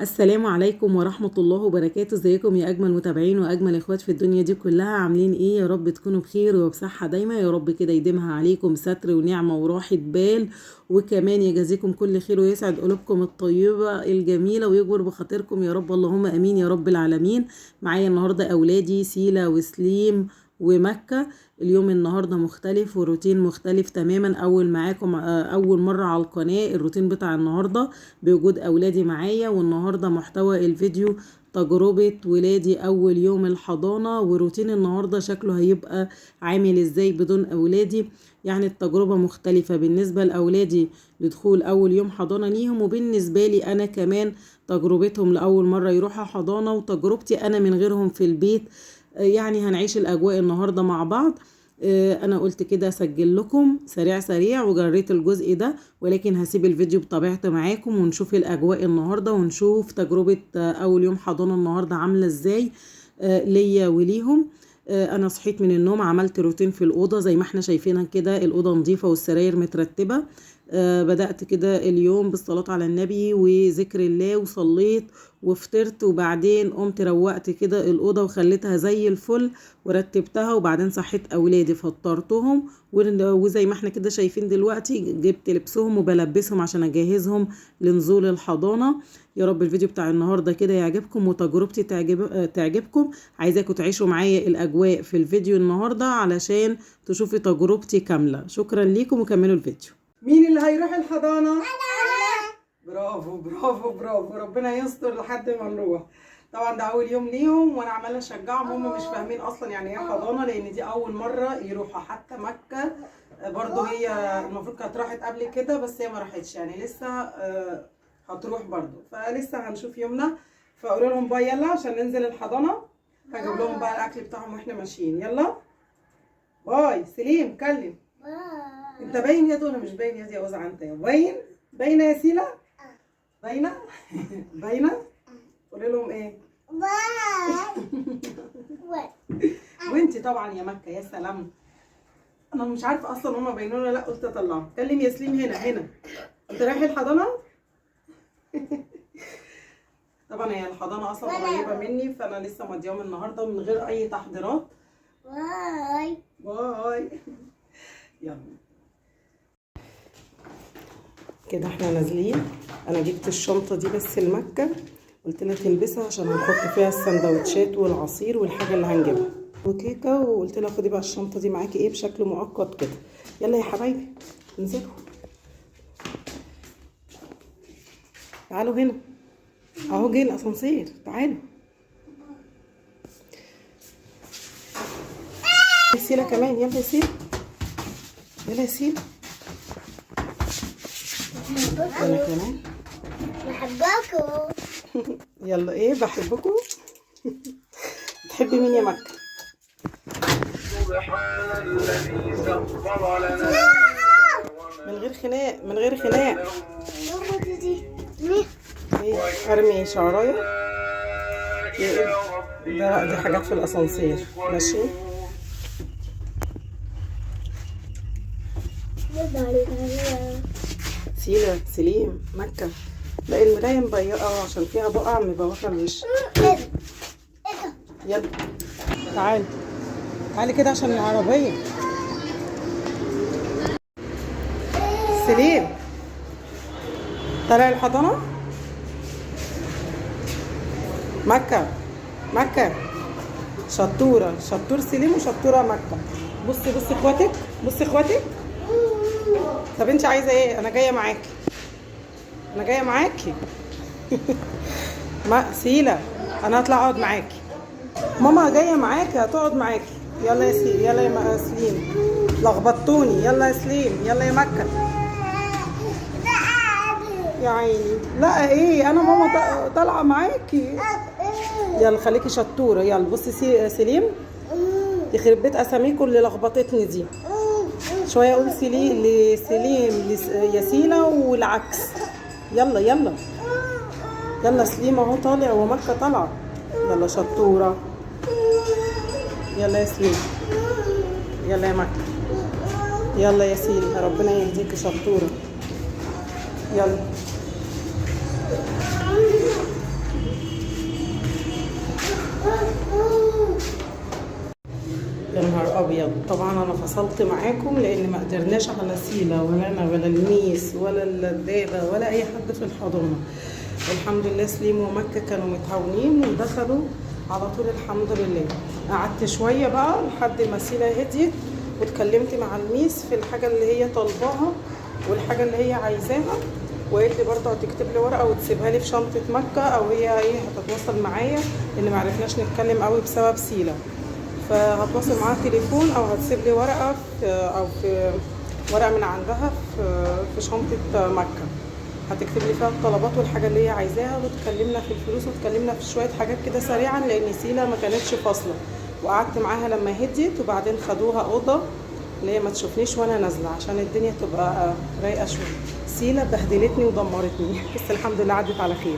السلام عليكم ورحمة الله وبركاته. ازيكم يا أجمل متابعين وأجمل إخوات في الدنيا دي كلها؟ عاملين إيه؟ يا رب تكونوا بخير وبصحة دايما، يا رب كده يديمها عليكم ستر ونعمة وراحة بال، وكمان يجازيكم كل خير ويسعد قلوبكم الطيبة الجميلة ويجبر بخاطركم يا رب، اللهم أمين يا رب العالمين. معايا النهاردة أولادي سيلا وسليم ومكة. اليوم النهاردة مختلف وروتين مختلف تماما. أول مرة على القناة الروتين بتاع النهاردة بوجود أولادي معايا، والنهاردة محتوى الفيديو تجربة ولادي أول يوم الحضانة، وروتين النهاردة شكله هيبقى عامل إزاي بدون أولادي. يعني التجربة مختلفة بالنسبة لأولادي لدخول أول يوم حضانة ليهم، وبالنسبة لي أنا كمان تجربتهم لأول مرة يروحوا حضانة، وتجربتي أنا من غيرهم في البيت. يعني هنعيش الأجواء النهاردة مع بعض. أنا قلت كده أسجل لكم سريع وجريت الجزء ده، ولكن هسيب الفيديو بطبيعته معاكم ونشوف الأجواء النهاردة ونشوف تجربة أول يوم حضانة النهاردة عاملة إزاي ليا وليهم. أنا صحيت من النوم، عملت روتين في الأوضة زي ما احنا شايفينها كده، الأوضة نظيفة والسراير مترتبة. بدأت كده اليوم بالصلاة على النبي وذكر الله، وصليت وفطرت، وبعدين قمت روقت كده الأوضة وخليتها زي الفل ورتبتها، وبعدين صحيت أولادي فطرتهم، وزي ما احنا كده شايفين دلوقتي جبت لبسهم وبلبسهم عشان أجهزهم لنزول الحضانة. يا رب الفيديو بتاع النهاردة كده يعجبكم وتجربتي تعجبكم. عايزاكم تعيشوا معايا الأجواء في الفيديو النهاردة علشان تشوفوا تجربتي كاملة. شكرا ليكم وكملوا الفيديو. مين اللي هيروح الحضانة؟ أنا. برافو، ربنا يستر لحد ما نروح. طبعا ده اول يوم ليهم وانا عماله اشجعهم، هم مش فاهمين اصلا يعني ايه حضانه، لان دي اول مره يروحوا. حتى مكه برضو هي المفروض كانت راحت قبل كده، بس هي ما راحتش يعني لسه. هتروح برضو، فلسه هنشوف يومنا. فقولوا لهم باي يلا عشان ننزل الحضانه. هجيب لهم بقى الاكل بتاعهم واحنا ماشيين. يلا باي. سليم كلم. انت باين يا دول مش باين يا وزع انت يا باينه يا سيلا. باينه باينه. قولي لهم ايه؟ وانتي طبعا يا مكه. يا سلام، انا مش عارفه اصلا هما باينين ولا لا، قلت اطلعهم. كلم يا سليم. هنا انت رايح الحضانه؟ طبعا هي الحضانه اصلا قريبه مني، فانا لسه مضيوم النهارده من غير اي تحضيرات. باي يلا كده احنا نازلين. انا جبت الشنطه دي بس لمكه، قلت لها تلبسها عشان هنحط فيها السندوتشات والعصير والحاجه اللي هنجيبها وكيكه، وقلت لها خدي بقى الشنطه دي معاكي ايه بشكل مؤقت كده. يلا يا حبايبي انزلوا، تعالوا هنا اهو جه الاسانسير، تعالوا. سيلا كمان، يلا يا سيلا، يلا يا سيلا. انا كمان بحبكم. يلا ايه بحبكم. بتحبي مين يا مكة؟ سبحان الذي سخر لنا من غير خناق. ايه ارمي شعرايه. دي حاجات في الاسانسير. ماشي سيلا سليم مكة. لا المراية مضيقة عشان فيها بقع مبوخة الوش. يلا تعالي كده عشان العربية. سليم طلع الحضانة. مكة شطورة سليم وشطورة مكة. بصي اخواتك. طب انت عايزة ايه؟ انا جاية معاكي. ما سيلا انا هطلع اقعد معاكي. ماما جايه معاكي هتقعد معاكي. يلا يا سليم، يلا يا سليم، لخبطتوني. يلا يا سليم، يلا يا مكة. يا عيني لا ايه، انا ماما طالعه معاكي. يلا خليكي شطوره. يلا بصي سليم، يخرب بيت اساميكم اللي لخبطتني دي. شويه اقول سليم يا سيلا والعكس. يلا سليم اهو طالع ومكة طالعه. يلا شطوره. يلا يا سليم، يلا يا مكة، يلا يا سيلا، ربنا يهديكي شطوره. يلا ابيض. طبعا انا فصلت معاكم لان ما قدرناش على سيلة ولا انا ولا الميس ولا الدابة ولا اي حد في الحضانة. الحمد لله سليم ومكة كانوا متهاونين ودخلوا على طول الحمد لله. قعدت شوية بقى لحد ما سيلة هديت واتكلمت مع الميس في الحاجة اللي هي طالباها والحاجة اللي هي عايزاها، وقالت لي برضه هتكتب لي ورقة وتسيبها لي في شنطة مكة، او هي ايه هتتواصل معايا لان معرفناش نتكلم قوي بسبب سيلة، فهتواصل معاها تليفون او هتسيب لي ورقة في ورقة من عندها في شنطة مكة، هتكتب لي فيها الطلبات والحاجة اللي هي عايزاها، وتكلمنا في الفلوس وتكلمنا في شوية حاجات كده سريعا لان سيلة ما كانتش فاصلة. وقعدت معاها لما هديت وبعدين خدوها اوضة اللي هي ما تشوفنيش وانا نازلة عشان الدنيا تبقى رايقة شوية. سيلة بهدلتني ودمرتني بس الحمد لله عدت على خير.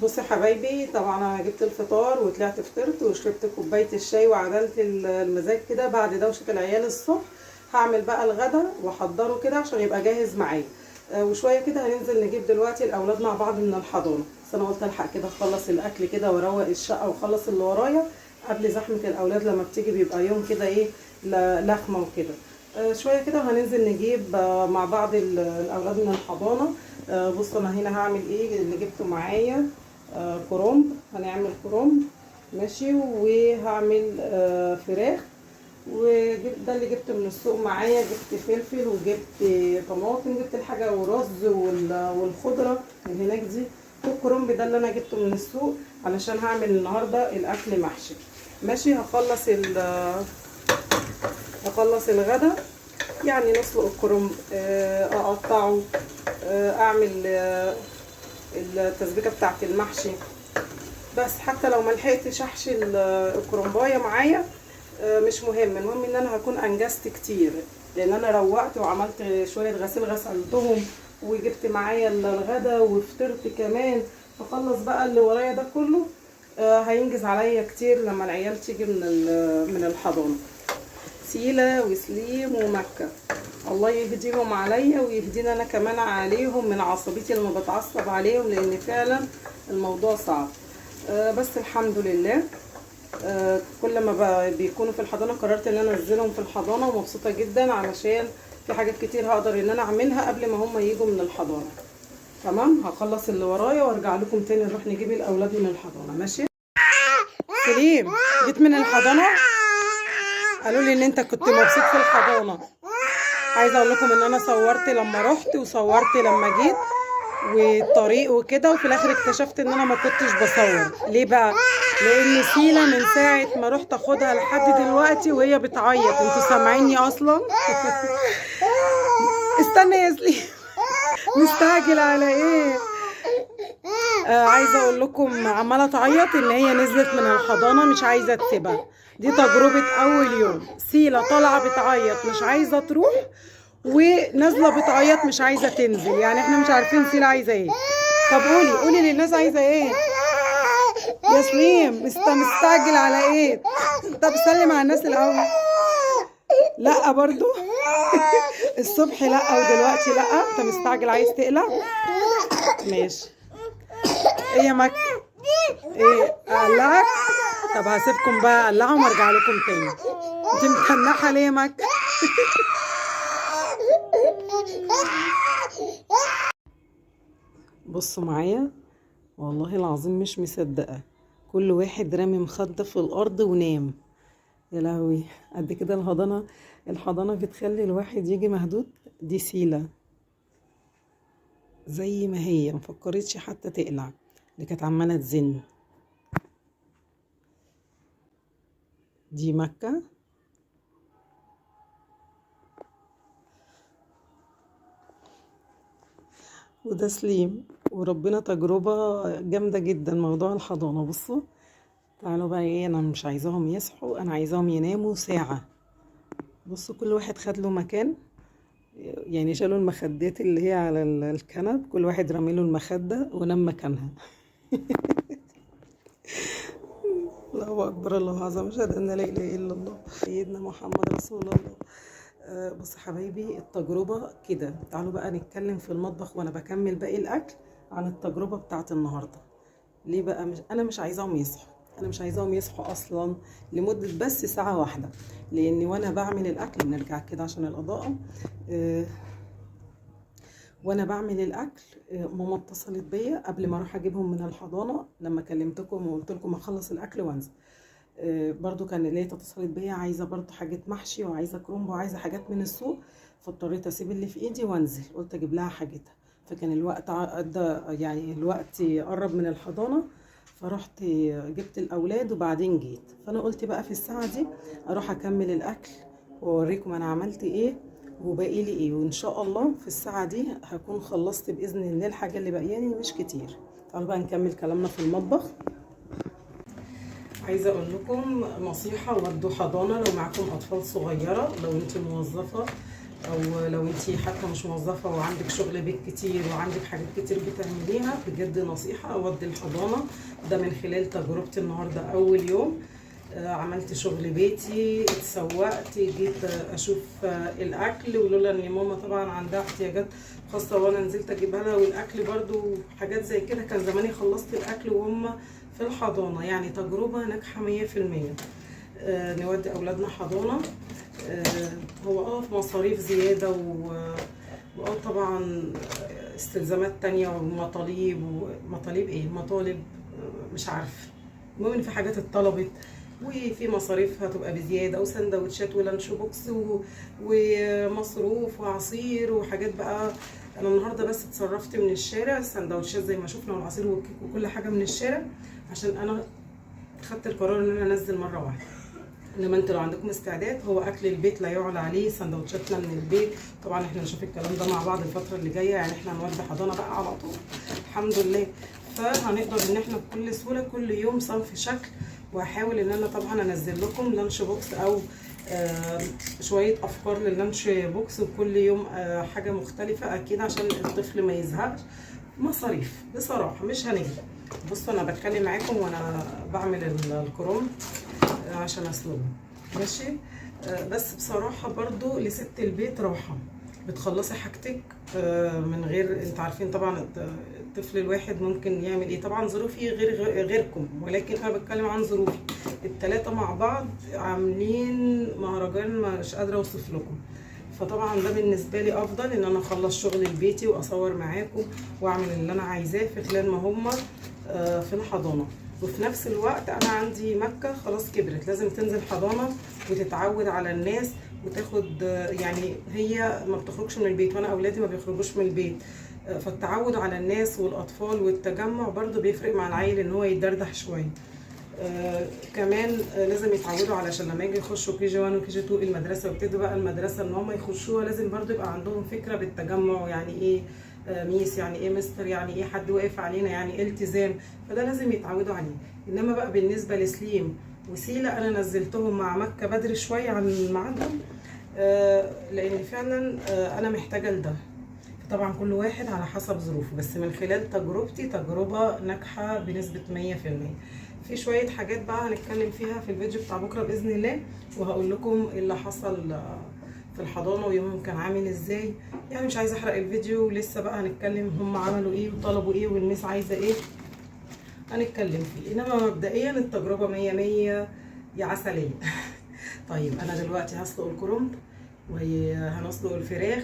بصوا يا حبايبي، طبعا انا جبت الفطار وطلعت فطرت وشربت كوبايه الشاي وعدلت المزاج كده بعد دوشه العيال الصبح. هعمل بقى الغدا واحضره كده عشان يبقى جاهز معايا. وشويه كده هننزل نجيب دلوقتي الاولاد مع بعض من الحضانه، بس انا قلت الحق كده اخلص الاكل كده واروق الشقه واخلص اللي ورايا قبل زحمه الاولاد لما بتيجي، بيبقى يوم كده ايه لخمه وكده. شويه كده وهننزل نجيب مع بعض الاولاد من الحضانه. بصوا انا هنا هعمل ايه اللي جبته معايا. كرنب، هنعمل كرنب ماشي، وهعمل فراخ، وده اللي جبته من السوق معايا. جبت فلفل وجبت طماطم، جبت الحاجه ورز والخضره من هناك دي، والكرنب ده اللي انا جبته من السوق علشان هعمل النهارده الاكل محشي ماشي. هخلص الغدا يعني نسلق الكرنب، اقطعه، اعمل التسبيكه بتاعت المحشي، بس حتى لو ملحقتش احشي الكرنبايه معايا مش مهم، المهم ان انا هكون انجزت كتير لان انا روقت وعملت شويه غسيل غسلتهم وجبت معايا الغدا وفطرت كمان. فخلص بقى اللي ورايا ده كله هينجز عليا كتير لما العيال تيجي من الحضانه. سيلة وسليم ومكة، الله يهديهم عليا ويهدينا انا كمان عليهم من عصبيتي لما بتعصب عليهم لان فعلا الموضوع صعب. بس الحمد لله كل ما بيكونوا في الحضانه قررت ان انا انزلهم في الحضانه ومبسوطه جدا علشان في حاجات كتير هقدر ان انا اعملها قبل ما هم يجوا من الحضانه. تمام، هخلص اللي ورايا وارجع لكم تاني نروح نجيب الاولاد من الحضانه ماشي. سليم، جيت من الحضانه قالوا لي ان انت كنت مبسوط في الحضانه. عايزه اقول لكم ان انا صورت لما رحت وصورت لما جيت والطريق وكده، وفي الاخر اكتشفت ان انا ما كنتش بصور. ليه بقى؟ لان سيلة من ساعه ما رحت اخدها لحد دلوقتي وهي بتعيط. انتوا سامعيني اصلا؟ استنى يا سليم، مستعجل على ايه؟ عايزه اقول لكم عماله تعيط ان هي نزلت من الحضانه مش عايزه تسيبها. دي تجربه اول يوم. سيلة طالعه بتعيط مش عايزه تروح، ونازله بتعيط مش عايزه تنزل، يعني احنا مش عارفين سيلة عايزه ايه. طب قولي للناس عايزه ايه يا سليم؟ مستعجل على ايه؟ طب سلم على الناس الاول. لا برضو الصبح لا ودلوقتي لا. انت مستعجل عايز تقلع؟ ماشي. ايه يا مكة؟ ايه اقلعك؟ طب هسيبكم بقى اقلعهم وارجع لكم تاني. انت متنحه ليه يا مكة؟ بصوا معايا، والله العظيم مش مصدقه، كل واحد رامي مخده في الارض ونام. يا لهوي، قد كده الحضانه بتخلي الواحد يجي مهدود. دي سيلة زي ما هي مفكرتش حتى تقلع، اللي كانت عماله تزن. دي مكة، وده سليم. وربنا تجربة جامدة جدا موضوع الحضانة. بصوا تعالوا بقى ايه، انا مش عايزاهم يصحوا، انا عايزاهم يناموا ساعة. بصوا كل واحد خد له مكان، يعني شالوا المخدات اللي هي على الكنب، كل واحد رمي له المخدة ونام مكانها. الله اكبر، الله اعظم، اشهد ان لا اله الا الله سيدنا محمد رسول الله. بص حبايبي، التجربة كده. تعالوا بقى نتكلم في المطبخ وانا بكمل باقي الاكل عن التجربة بتاعت النهاردة. ليه بقى انا مش عايزاهم يصحوا، انا مش عايزاهم يصحوا اصلا لمدة بس ساعة واحدة، لان وانا بعمل الاكل، نرجع كده عشان الاضاءة. وانا بعمل الاكل ماما اتصلت بيا قبل ما اروح اجيبهم من الحضانة، لما كلمتكم وقلت لكم هخلص الاكل وانزل. برضو كان لقيت اتصلت بيا عايزه برضو حاجات محشي وعايزه كرومب وعايزه حاجات من السوق، فاضطريت اسيب اللي في ايدي وانزل، قلت اجيب لها حاجتها. فكان الوقت ادى، يعني الوقت قرب من الحضانه، فرحت جبت الاولاد وبعدين جيت. فانا قلت بقى في الساعه دي اروح اكمل الاكل واوريكم انا عملت ايه وباقي لي ايه، وان شاء الله في الساعه دي هكون خلصت باذن الله الحاجه اللي باقياني مش كتير. تعالوا بقى نكمل كلامنا في المطبخ. عايزه اقول لكم نصيحه، ودوا حضانه لو معاكم اطفال صغيره، لو انت موظفه او لو انت حتى مش موظفه وعندك شغل بيت كتير وعندك حاجات كتير بتعمليها، بجد نصيحه ودي الحضانه. ده من خلال تجربتي النهارده اول يوم. عملت شغل بيتي، اتسوقت، جيت اشوف الاكل، ولولا ان ماما طبعا عندها احتياجات خاصه وانا نزلت اجيبها لها، والاكل برضو حاجات زي كده، كان زماني خلصت الاكل وهم في الحضانه. يعني تجربه ناجحه 100%. نودي اولادنا حضانه. هو في مصاريف زياده طبعا استلزامات تانية ومطالب ايه، مطالب مش عارفه. المهم ان في حاجات اتطلبت وفي مصاريف هتبقى بزياده، وسندوتشات ولانش بوكس ومصروف وعصير وحاجات بقى. انا النهارده بس اتصرفت من الشارع، السندوتشات زي ما شفنا والعصير والكيك وكل حاجه من الشارع، عشان انا خدت القرار ان انا انزل مره واحده. انما انتوا لو عندكم استعداد، هو اكل البيت لا يعلى عليه، سندوتشاتنا من البيت. طبعا احنا نشوف الكلام ده مع بعض الفتره اللي جايه، يعني احنا هنودي حضانه بقى على طول الحمد لله، فهنقدر ان احنا بكل سهوله كل يوم صنف شكل. وهحاول ان انا طبعا انزل لكم لانش بوكس او شويه افكار لللانش بوكس، وكل يوم حاجه مختلفه اكيد عشان الطفل ما يزهقش. مصاريف بصراحه مش هنكذب. بصوا انا بتكلم معاكم وانا بعمل الكروم عشان اسلقه ماشي. بس بصراحه برضو لست البيت راحه، بتخلصي حاجتك من غير، انت عارفين طبعا الطفل الواحد ممكن يعمل ايه. طبعا ظروفي غيركم، ولكن انا بتكلم عن ظروفي. الثلاثه مع بعض عاملين مهرجان مش قادره اوصف لكم. فطبعا ده بالنسبه لي افضل ان انا اخلص شغل البيتي واصور معاكم واعمل اللي انا عايزاه في خلال ما هم في الحضانه. وفي نفس الوقت انا عندي مكه خلاص كبرت، لازم تنزل حضانه وتتعود على الناس وتاخد، يعني هي ما بتخرجش من البيت وانا اولادي ما بيخرجوش من البيت، فالتعود على الناس والاطفال والتجمع برضو بيفرق مع العيل ان هو يتدردح شويه. كمان لازم يتعودوا، علشان لما يجي يخشوا كي جي 1 وكي جي 2 المدرسه ويبتدوا بقى المدرسه ان هم يخشوها، لازم برضو يبقى عندهم فكره بالتجمع، يعني ايه ميس، يعني ايه مستر، يعني ايه حد واقف علينا، يعني ايه التزام. فده لازم يتعودوا عليه. انما بقى بالنسبه لسليم وسيله، انا نزلتهم مع مكه بدري شويه عن ميعادهم، لان فعلا انا محتاجه لده. طبعا كل واحد على حسب ظروفه، بس من خلال تجربتي تجربه ناجحه بنسبه 100%. في شويه حاجات بقى هنتكلم فيها في الفيديو بتاع بكره باذن الله، وهقول لكم ايه اللي حصل في الحضانه ويومهم كان عامل ازاي. يعني مش عايزه احرق الفيديو، لسه بقى هنتكلم هم عملوا ايه وطلبوا ايه والميس عايزه ايه، هنتكلم فيه. انما مبدئيا التجربه 100 يا عسليه. طيب انا دلوقتي هسلق الكرنب وهنسلق الفراخ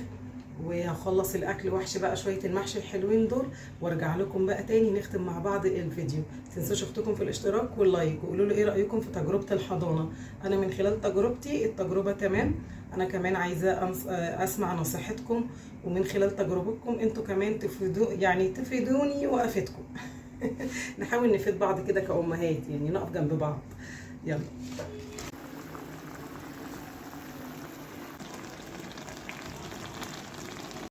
وهخلص الاكل واحشي بقى شويه المحشي الحلوين دول، وارجع لكم بقى تاني نختم مع بعض الفيديو. متنسوش اختكم في الاشتراك واللايك، وقولوا لي ايه رايكم في تجربه الحضانه. انا من خلال تجربتي التجربه تمام، انا كمان عايزه اسمع نصيحتكم، ومن خلال تجربتكم انتوا كمان تفيدوني وافيدكم. نحاول نفيد بعض كده كأمهات، يعني نقف جنب بعض. يلا